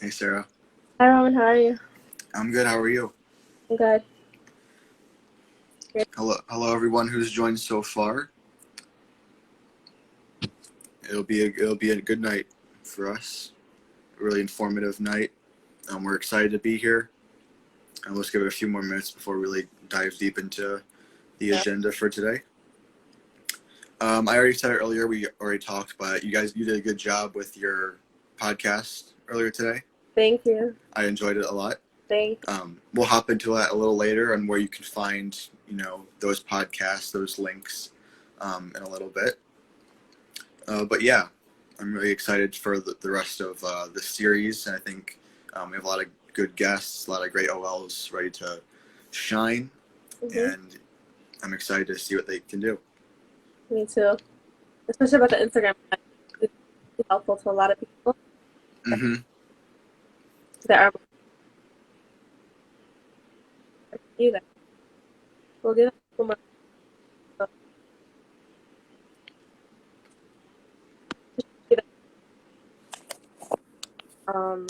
Hey Sarah, Hi, Roman. How are you? I'm good. How are you? I'm good. Great. Hello everyone who's joined so far. It'll be a good night for us. A really informative night. We're excited to be here. And let's give it a few more minutes before we really dive deep into the Yeah. agenda for today. I already said it earlier. We already talked, but you did a good job with your podcast earlier today. Thank you. I enjoyed it a lot. Thank We'll hop into that a little later on where you can find, those podcasts, those links, in a little bit. But yeah, I'm really excited for the rest of the series, and I think we have a lot of good guests, a lot of great OLs ready to shine, you. and I'm excited to see what they can do. Me too. Especially about the Instagram. It's helpful to a lot of people Mm-hmm. that are you guys. We'll give them more. Um,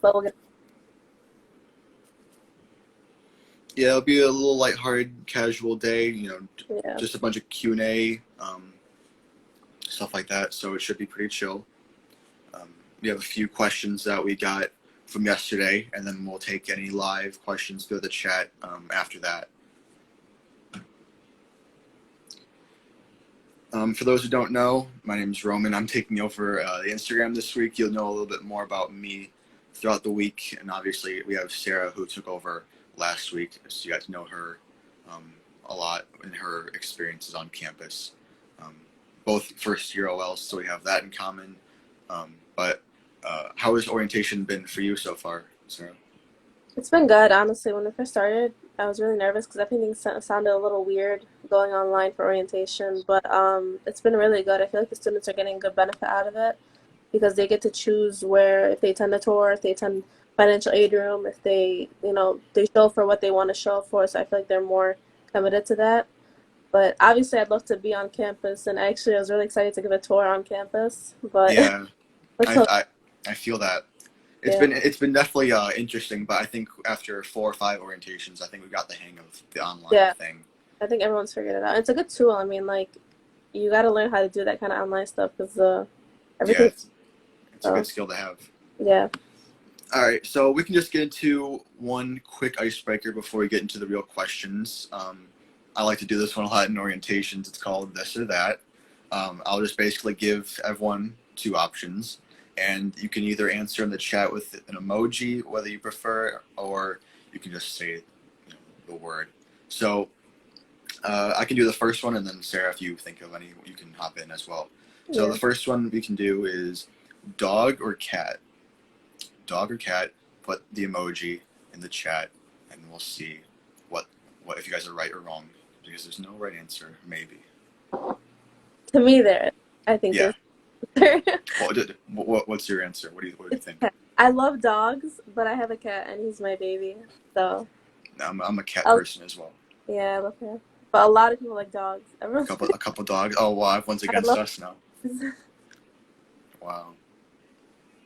but we'll get. Yeah, it'll be a little lighthearted, casual day. Yeah. Just a bunch of Q&A, stuff like that. So it should be pretty chill. We have a few questions that we got from yesterday, and then we'll take any live questions through the chat after that. For those who don't know, my name is Roman. I'm taking over the Instagram this week. You'll know a little bit more about me throughout the week, and obviously we have Sarah who took over last week, so you got to know her a lot in her experiences on campus. Both first-year OLs, so we have that in common. But how has orientation been for you so far, Sarah? It's been good, honestly. When I first started, I was really nervous because everything sounded a little weird going online for orientation, but it's been really good. I feel like the students are getting good benefit out of it because they get to choose where, if they attend the tour, if they attend financial aid room, if they, they show for what they want to show for. So I feel like they're more committed to that. But obviously, I'd love to be on campus, and actually, I was really excited to give a tour on campus. But Yeah, let's I hope, I, I feel that. yeah, It's been definitely interesting, but I think after 4 or 5 orientations, I think we got the hang of the online yeah. thing. I think everyone's figured it out. It's a good tool. I mean, like, you got to learn how to do that kind of online stuff because Yeah, everything. it's a So good skill to have. yeah, All right, so we can just get into one quick icebreaker before we get into the real questions. I like to do this one a lot in orientations. It's called this or that. I'll just basically give everyone 2 options, and you can either answer in the chat with an emoji, whether you prefer, or you can just say, the word. So I can do the first one, and then Sarah, if you think of any, you can hop in as well. So yeah. the first one we can do is dog or cat. Dog or cat, put the emoji in the chat, and we'll see what if you guys are right or wrong, because there's no right answer. Maybe. To me, there. I think Yeah. there's. What's your answer? What do you It's think? cat. I love dogs, but I have a cat, and he's my baby. So, I'm a cat I, person as well. yeah, I love him. But a lot of people like dogs. A Everyone's. couple dogs. Oh wow, everyone's I against love us now. Wow,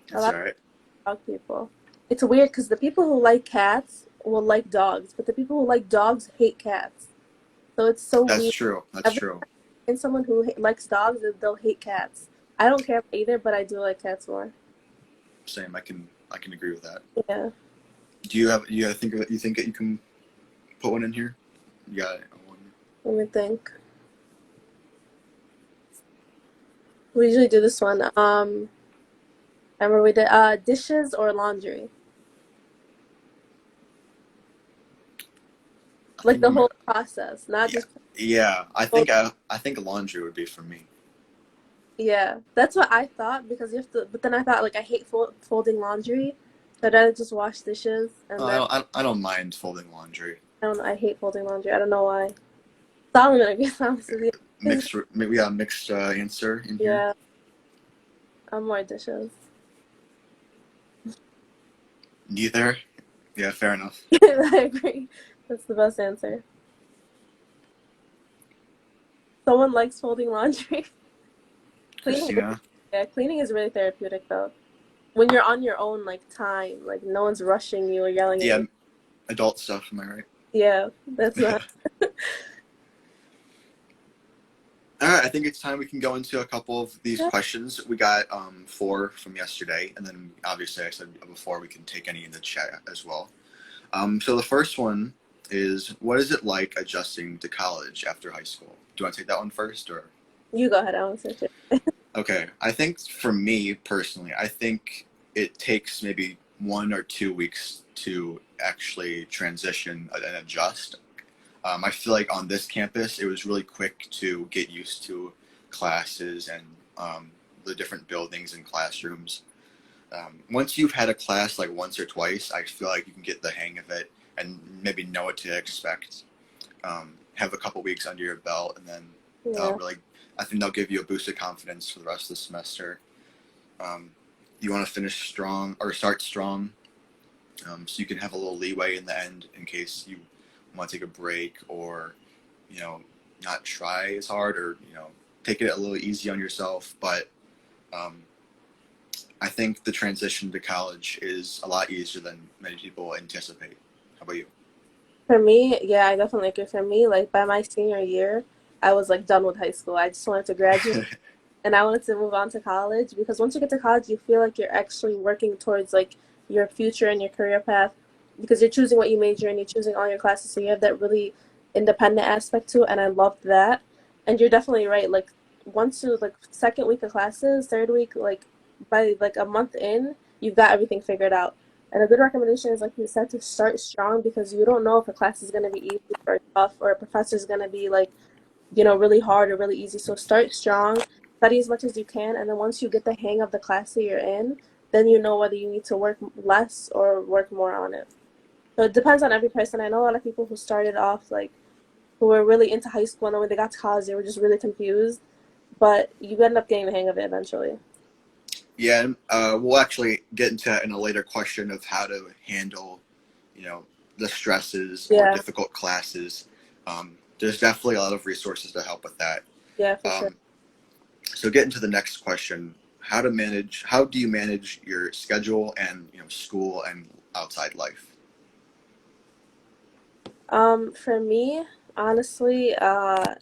a that's lot all right. of dog people. It's weird because the people who like cats will like dogs, but the people who like dogs hate cats. So it's so That's weird. true. That's Every true. time someone who likes dogs, they'll hate cats. I don't care either, but I do like cats more. Same. I can agree with that. Yeah. Do you have you think that you can put one in here? You got it. Let me think. We usually do this one. Remember we did dishes or laundry. I Like think the I'm whole process, not yeah, just yeah. fold. I think laundry would be for me. Yeah, that's what I thought because you have to. But then I thought like I hate folding laundry, so I'd rather just wash dishes and then I don't mind folding laundry. I don't know. I hate folding laundry. I don't know why. Solomon, I guess honest with you. Maybe we got a mixed answer in here. Yeah, I'm more dishes. Neither. Yeah, fair enough. I agree. That's the best answer. Someone likes folding laundry. Cleaning, Christina. yeah, cleaning is really therapeutic though. when you're on your own like time, like no one's rushing you or yelling at Yeah, you. adult stuff. Am I right? Yeah, that's not. All right, I think it's time we can go into a couple of these Yeah. questions. We got 4 from yesterday, and then obviously I said before we can take any in the chat as well. So the first one is, what is it like adjusting to college after high school? Do you want to take that one first, or? You go ahead, I want to say it. Okay, I think for me personally, I think it takes maybe 1 or 2 weeks to actually transition and adjust. I feel like on this campus, it was really quick to get used to classes and the different buildings and classrooms. Once you've had a class like once or twice, I feel like you can get the hang of it and maybe know what to expect. Have a couple weeks under your belt, and then Yeah. really, I think they'll give you a boost of confidence for the rest of the semester. You want to finish strong or start strong, so you can have a little leeway in the end in case you want to take a break, or you know, not try as hard, or take it a little easy on yourself. But um, I think the transition to college is a lot easier than many people anticipate. How about you? For me, yeah, I definitely agree. For me, like by my senior year, I was like done with high school. I just wanted to graduate and I wanted to move on to college because once you get to college, you feel like you're actually working towards like your future and your career path because you're choosing what you major in, you're choosing all your classes, so you have that really independent aspect to it, and I loved that. And you're definitely right. Like once you like second week of classes, third week, like by like a month in, you've got everything figured out. And a good recommendation is, like you said, to start strong because you don't know if a class is going to be easy or tough, or a professor is going to be like really hard or really easy. So start strong, study as much as you can, and then once you get the hang of the class that you're in, then you know whether you need to work less or work more on it. So it depends on every person. I know a lot of people who started off like who were really into high school, and then when they got to college, they were just really confused. But you end up getting the hang of it eventually. Yeah, we'll actually get into that in a later question of how to handle, you know, the stresses or Yeah, difficult classes. There's definitely a lot of resources to help with that. yeah, for sure. Um, so get into the next question: How do you manage your schedule and school and outside life? For me, honestly, so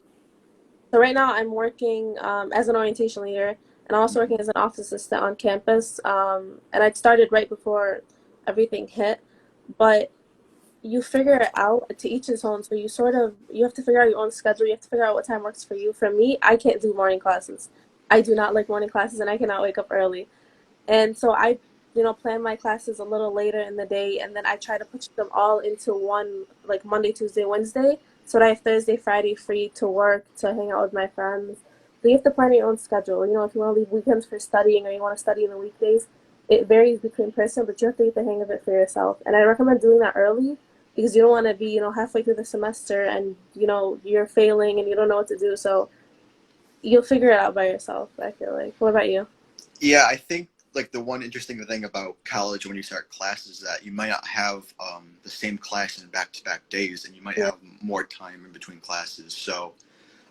right now I'm working as an orientation leader, and I'm also working as an office assistant on campus. And I started right before everything hit, but you figure it out, to each his own. So you have to figure out your own schedule. You have to figure out what time works for you. For me, I can't do morning classes. I do not like morning classes, and I cannot wake up early. And so I, plan my classes a little later in the day, and then I try to push them all into one, like Monday, Tuesday, Wednesday, so that I have Thursday, Friday free to work, to hang out with my friends. So you have to plan your own schedule. If you want to leave weekends for studying or you want to study in the weekdays, it varies between person, but you have to get the hang of it for yourself. And I recommend doing that early because you don't want to be, halfway through the semester and, you're failing and you don't know what to do. So you'll figure it out by yourself, I feel like. What about you? Yeah, I think like the one interesting thing about college when you start classes is that you might not have the same class in back-to-back days, and you might Yeah. have more time in between classes. So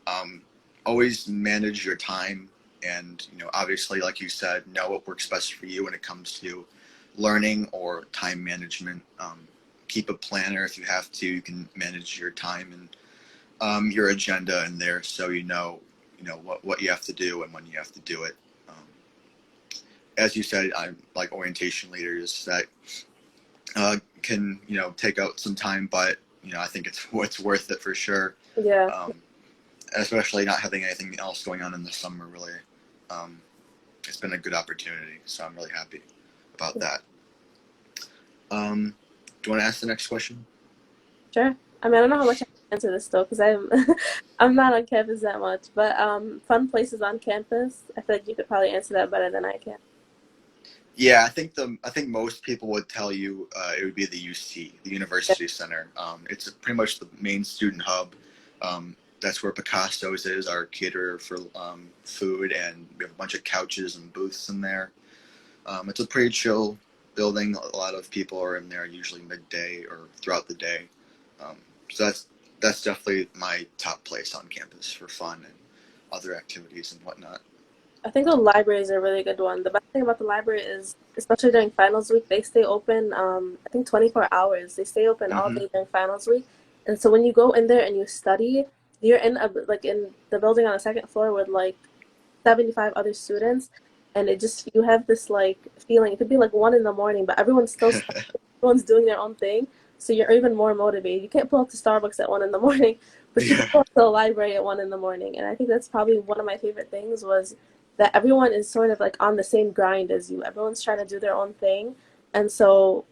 um, always manage your time, and obviously, like you said, know what works best for you when it comes to learning or time management. Keep a planner if you have to. You can manage your time and your agenda in there, so what you have to do and when you have to do it. Um, as you said, I'm like orientation leaders that can take out some time, but I think it's worth it for sure. Yeah. Um, Especially not having anything else going on in the summer, really. Um, it's been a good opportunity, so I'm really happy about that. Do you want to ask the next question? Sure. I mean, I don't know how much I can answer this though, because I'm I'm not on campus that much. But fun places on campus. I feel like you could probably answer that better than I can. Yeah, I think most people would tell you it would be the UC, the Yeah. University Center. It's pretty much the main student hub. That's where Picasso's is, our caterer for food, and we have a bunch of couches and booths in there. It's a pretty chill building. A lot of people are in there usually midday or throughout the day. Um, so that's definitely my top place on campus for fun and other activities and whatnot. I think the library is a really good one. The best thing about the library is, especially during finals week, they stay open, I think 24 hours. They stay open all Hmm. day during finals week. And so when you go in there and you study, you're in like in the building on the second floor with like 75 other students, and it just, you have this like feeling. It could be like 1 in the morning, but everyone's still studying, everyone's doing their own thing, so you're even more motivated. You can't pull up to Starbucks at 1 in the morning, but you can Yeah, pull up to the library at 1 in the morning. And I think that's probably one of my favorite things, was that everyone is sort of like on the same grind as you. Everyone's trying to do their own thing, and so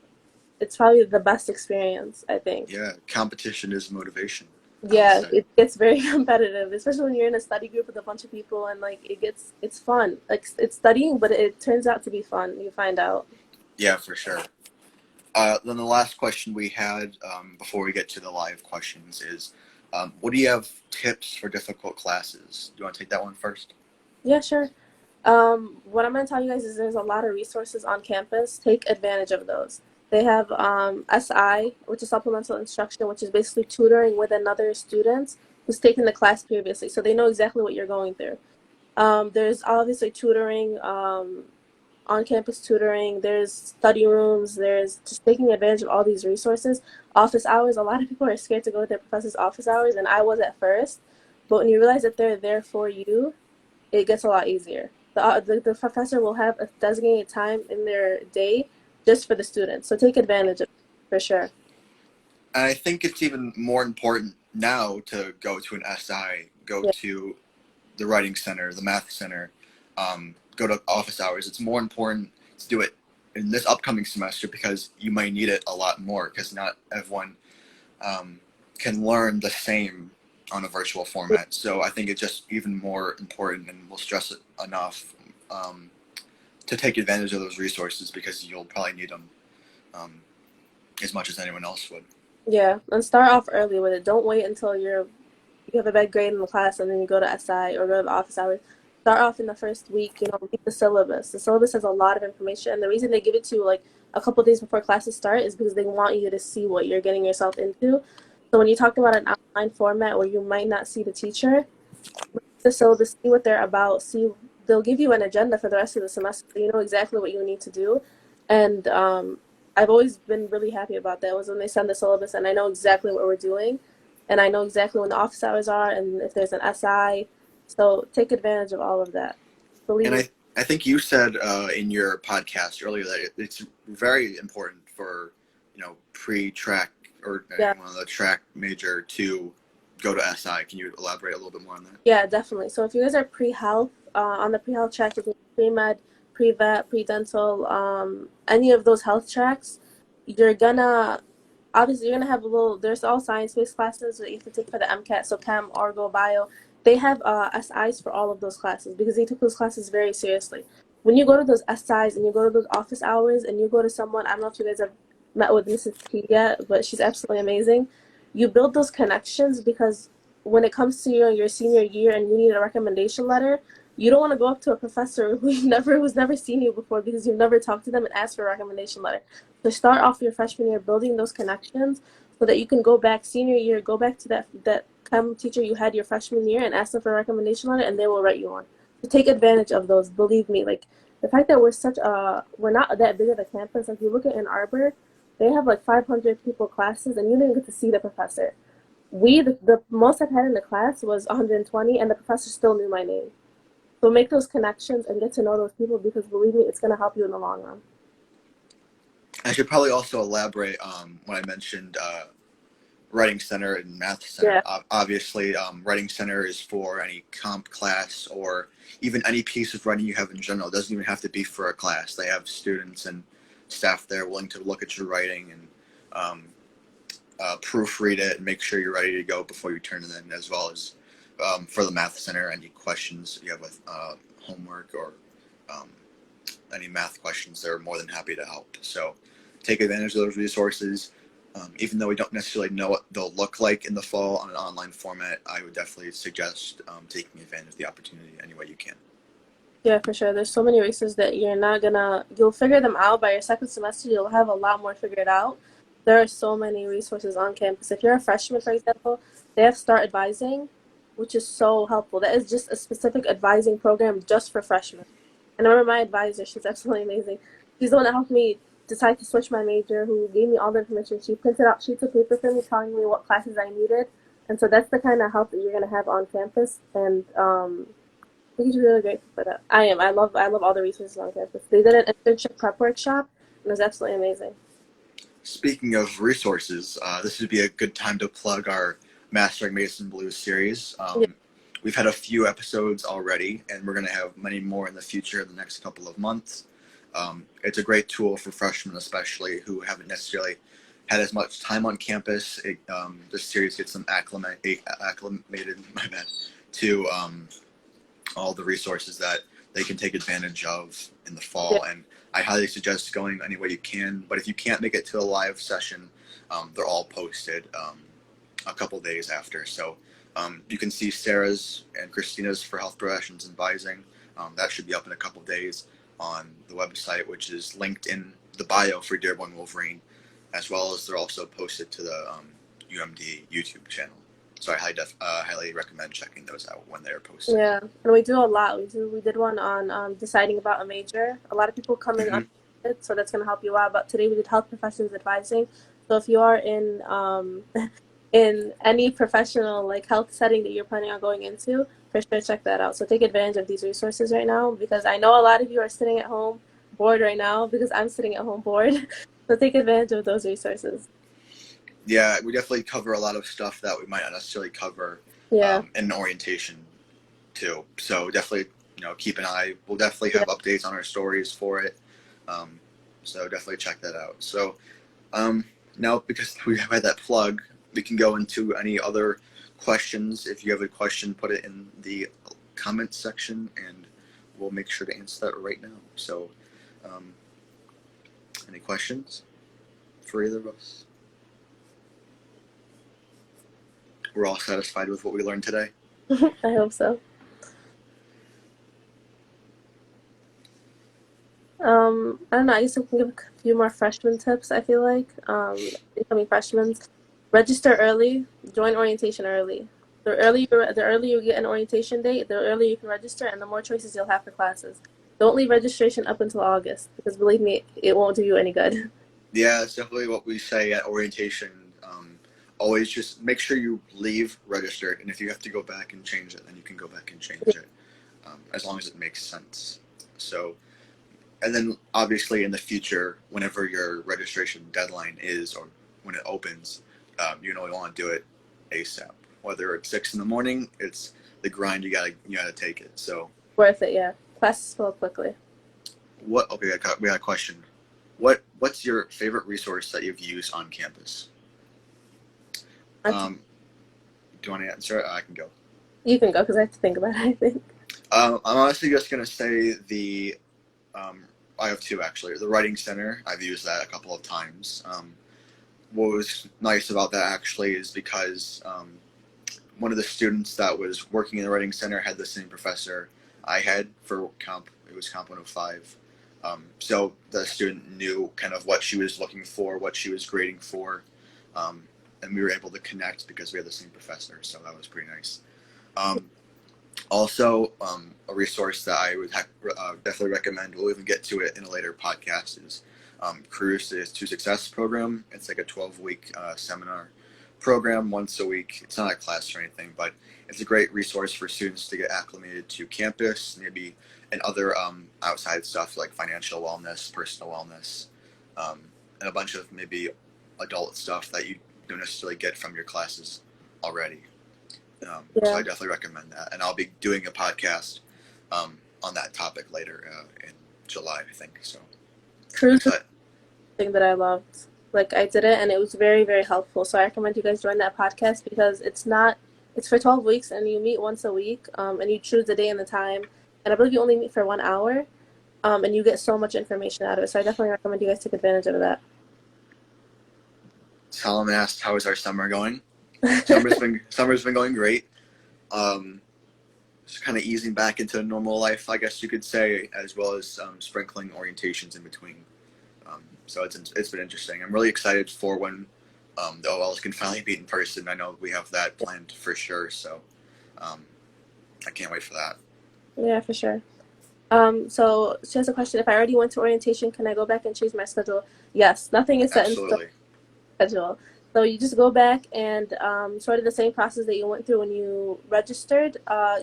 it's probably the best experience, I think. yeah. Competition is motivation, I would Yeah, say. it gets very competitive, especially when you're in a study group with a bunch of people, and like it's fun. Like it's studying, but it turns out to be fun. You find out. Yeah, for sure. Then the last question we had before we get to the live questions is, what do you have tips for difficult classes? Do you want to take that one first? Yeah, sure. What I'm going to tell you guys is there's a lot of resources on campus. Take advantage of those. They have SI, which is supplemental instruction, which is basically tutoring with another student who's taken the class previously, so they know exactly what you're going through. There's obviously tutoring, on-campus tutoring. There's study rooms. There's just taking advantage of all these resources. Office hours. A lot of people are scared to go to their professor's office hours, and I was at first. But when you realize that they're there for you, it gets a lot easier. The professor will have a designated time in their day just for the students. So take advantage of it for sure. And I think it's even more important now to go to an SI, go Yeah. to the writing center, the math center, go to office hours. It's more important to do it in this upcoming semester because you might need it a lot more because not everyone can learn the same on a virtual format. So I think it's just even more important, and we'll stress it enough to take advantage of those resources because you'll probably need them um, as much as anyone else would. Yeah, and start off early with it. Don't wait until you have a bad grade in the class and then you go to SI or go to the office hours. Start off in the first week, read the syllabus. The syllabus has a lot of information, and the reason they give it to you like a couple days before classes start is because they want you to see what you're getting yourself into. So when you talk about an outline format where you might not see the teacher, the syllabus, see what they're about, see, they'll give you an agenda for the rest of the semester, so you know exactly what you need to do. And I've always been really happy about that, was when they send the syllabus and I know exactly what we're doing, and I know exactly when the office hours are and if there's an SI. So take advantage of all of that. Believe And me. I think you said in your podcast earlier that it's very important for pre-track or Yeah. anyone on the track major to go to SI. Can you elaborate a little bit more on that? Yeah, definitely. So if you guys are pre-health, on the pre-health track, you can pre-med, pre-vet, pre-dental, any of those health tracks, you're gonna, obviously you're gonna have a little, there's all science-based classes that you have to take for the MCAT, so chem, orgo, bio. They have SIs for all of those classes because they took those classes very seriously. When you go to those SIs and you go to those office hours and you go to someone, I don't know if you guys have met with Mrs. P yet, but she's absolutely amazing. You build those connections because when it comes to your senior year and you need a recommendation letter, you don't want to go up to a professor who's never seen you before because you've never talked to them and asked for a recommendation letter. So start off your freshman year building those connections so that you can go back senior year, go back to that chem teacher you had your freshman year and ask them for a recommendation letter, and they will write you one. So take advantage of those. Believe me, like the fact that we're not that big of a campus. Like you look at Ann Arbor, they have like 500 people classes, and you didn't get to see the professor. The most I've had in the class was 120, and the professor still knew my name. So make those connections and get to know those people because believe me, it's going to help you in the long run. I should probably also elaborate when I mentioned writing center and math center. Yeah, Obviously, writing center is for any comp class or even any piece of writing you have in general. It doesn't even have to be for a class. They have students and staff there willing to look at your writing and proofread it and make sure you're ready to go before you turn it in, as well as for the math center, any questions you have with homework or um, any math questions, they're more than happy to help. So take advantage of those resources. Even though we don't necessarily know what they'll look like in the fall on an online format, I would definitely suggest taking advantage of the opportunity any way you can. yeah, for sure. There's so many races that you'll figure them out by your second semester. You'll have a lot more figured out. There are so many resources on campus. If you're a freshman, for example, they have Start Advising. which is so helpful. That is just a specific advising program just for freshmen. And I remember my advisor, she's absolutely amazing. She's the one that helped me decide to switch my major, who gave me all the information. She printed out sheets of paper for me telling me what classes I needed. And so that's the kind of help that you're going to have on campus. And I think she's really grateful for that. I am. I love all the resources on campus. They did an internship prep workshop, and it was absolutely amazing. Speaking of resources, this would be a good time to plug our Mastering Mason Blues series. Yeah. We've had a few episodes already, and we're going to have many more in the future in the next couple of months. It's a great tool for freshmen, especially who haven't necessarily had as much time on campus. This series gets them acclimated my bad, to all the resources that they can take advantage of in the fall. Yeah. And I highly suggest going any way you can. But if you can't make it to a live session, they're all posted a couple days after. So you can see Sarah's and Christina's for health professions advising. That should be up in a couple days on the website, which is linked in the bio for Dearborn Wolverine, as well as they're also posted to the UMD YouTube channel. So I highly recommend checking those out when they're posted. Yeah, and we do a lot. We did one on deciding about a major. A lot of people come in on it, so that's going to help you out. But today we did health professions advising. So if you are in in any professional like health setting that you're planning on going into, for sure check that out. So take advantage of these resources right now, because I know a lot of you are sitting at home bored right now, because I'm sitting at home bored. So take advantage of those resources. Yeah, we definitely cover a lot of stuff that we might not necessarily cover Yeah. in orientation too. So definitely, keep an eye. We'll definitely have updates on our stories for it. So definitely check that out. So now, because we have had that plug, we can go into any other questions. If you have a question, put it in the comments section, and we'll make sure to answer that right now. So, any questions for either of us? We're all satisfied with what we learned today? I hope so. I don't know. I guess we can give a few more freshman tips. I feel like incoming freshmen, register early, join orientation early. The earlier you get an orientation date, the earlier you can register, and the more choices you'll have for classes. Don't leave registration up until August, because believe me, it won't do you any good. Yeah, it's definitely what we say at orientation. Always just make sure you leave registered, and if you have to go back and change it, then you can go back and change it, as long as it makes sense. So, and then obviously in the future, whenever your registration deadline is or when it opens, you know you want to do it ASAP. Whether it's 6 in the morning, it's the grind. You gotta take it. So Worth it, yeah. Classes fill up quickly. Okay, we got a question. What's your favorite resource that you've used on campus? Do you want to answer it? I can go. You can go, because I have to think about it, I think. I'm honestly just gonna say I have two actually. The Writing Center, I've used that a couple of times. What was nice about that actually is because one of the students that was working in the Writing Center had the same professor I had for comp. It was Comp 105. So the student knew kind of what she was looking for, what she was grading for, and we were able to connect because we had the same professor. So that was pretty nice. Also, a resource that I would definitely recommend, we'll even get to it in a later podcast, is Cruise's To Success program. It's like a 12-week seminar program once a week. It's not a class or anything, but it's a great resource for students to get acclimated to campus, maybe, and other outside stuff like financial wellness, personal wellness, and a bunch of maybe adult stuff that you don't necessarily get from your classes already. So I definitely recommend that, and I'll be doing a podcast on that topic later in July, I think. So Cruise is thing that I loved. Like, I did it, and it was very, very helpful. So I recommend you guys join that podcast, because it's for 12 weeks, and you meet once a week, and you choose the day and the time, and I believe you only meet for 1 hour, and you get so much information out of it. So I definitely recommend you guys take advantage of that. Salam asked, "How is our summer going?" Summer's been going great. Just kind of easing back into normal life, I guess you could say, as well as sprinkling orientations in between. So it's been interesting. I'm really excited for when the OLs can finally meet in person. I know we have that planned for sure. So I can't wait for that. Yeah, for sure. So she has a question. If I already went to orientation, can I go back and change my schedule? Yes, nothing is set in stone Absolutely. schedule. So you just go back and sort of the same process that you went through when you registered.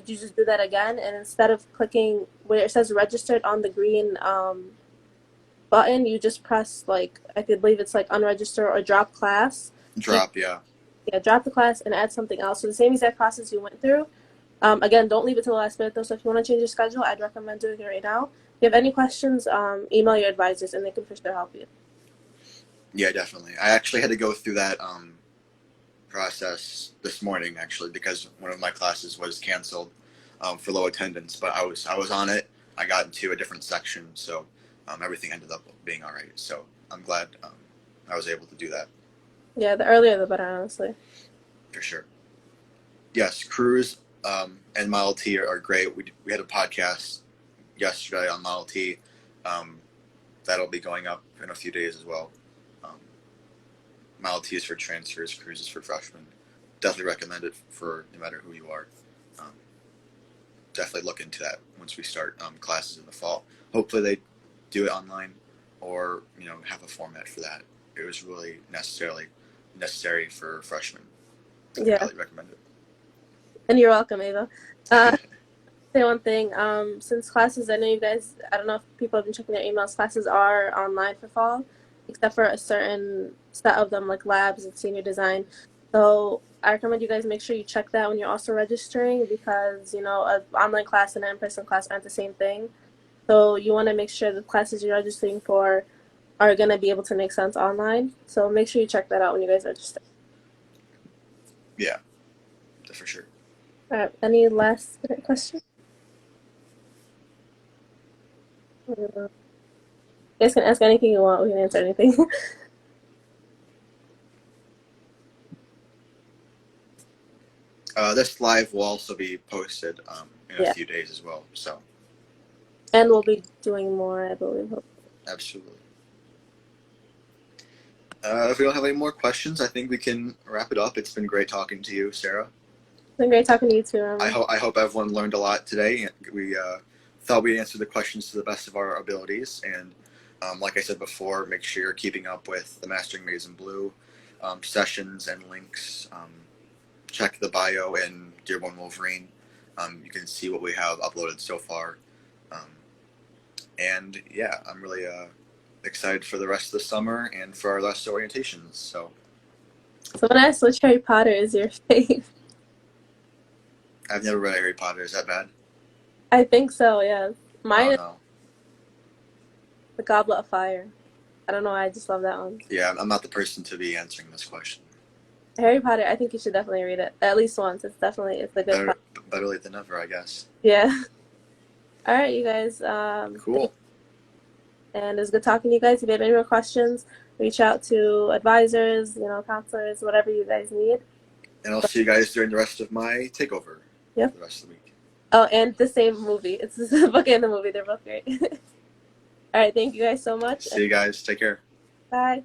You just do that again, and instead of clicking where it says registered on the green button, you just press like I could believe it's like unregister or drop class. And Drop, yeah. yeah, drop the class and add something else. So the same exact process you went through. Again, don't leave it till the last minute though. So if you want to change your schedule, I'd recommend doing it right now. If you have any questions, email your advisors and they can for sure help you. Yeah, definitely. I actually had to go through that process this morning actually because one of my classes was canceled for low attendance, but I was on it. I got into a different section, so everything ended up being all right. So I'm glad I was able to do that Yeah, the earlier the better, honestly. for sure. Yes, Cruise and Model T are great. We had a podcast yesterday on Model T. That'll be going up in a few days as well. Um, Model T is for transfers, Cruise is for freshmen. Definitely recommend it for no matter who you are. Um, Definitely look into that once we start classes in the fall. Hopefully they do it online or have a format for that. It was really necessary for freshmen. I Yeah, highly recommend and you're welcome, Ava. Uh, it. say one thing. Since classes, I know you guys. I don't know if people have been checking their emails. Classes are online for fall, except for a certain set of them, like labs and senior design. So I recommend you guys make sure you check that when you're also registering because an online class and an in-person class aren't the same thing. So you want to make sure the classes you're registering for are going to be able to make sense online. So make sure you check that out when you guys register. Yeah, for sure. All right. Any last minute questions? You guys can ask anything you want. We can answer anything. This live will also be posted in a Yeah. few days as well. So And we'll be doing more, I believe. absolutely. If we don't have any more questions, I think we can wrap it up. It's been great talking to you, Sarah. It's been great talking to you too, I Roman. hope everyone learned a lot today. We thought we answered the questions to the best of our abilities, and like I said before, make sure you're keeping up with the Mastering Maize and Blue sessions and links. Check the bio in Dearborn Wolverine. You can see what we have uploaded so far. Um, and yeah, I'm really excited for the rest of the summer and for our last orientations. So So when I asked which Harry Potter is your fave, I've never read Harry Potter. Is that bad? I think so, yeah. Mine Oh is no. The Goblet of Fire. I don't know why, I just love that one. Yeah, I'm not the person to be answering this question. Harry Potter, I think you should definitely read it. At least once. It's a good Better, part. better late than never, I guess. Yeah. All right, you guys. Cool. And it was good talking to you guys. If you have any more questions, reach out to advisors, counselors, whatever you guys need. And I'll see you guys during the rest of my takeover. Yep. For the rest of the week. Oh, and the same movie. It's the book and the movie. They're both great. All right. Thank you guys so much. See you guys. Take care. Bye.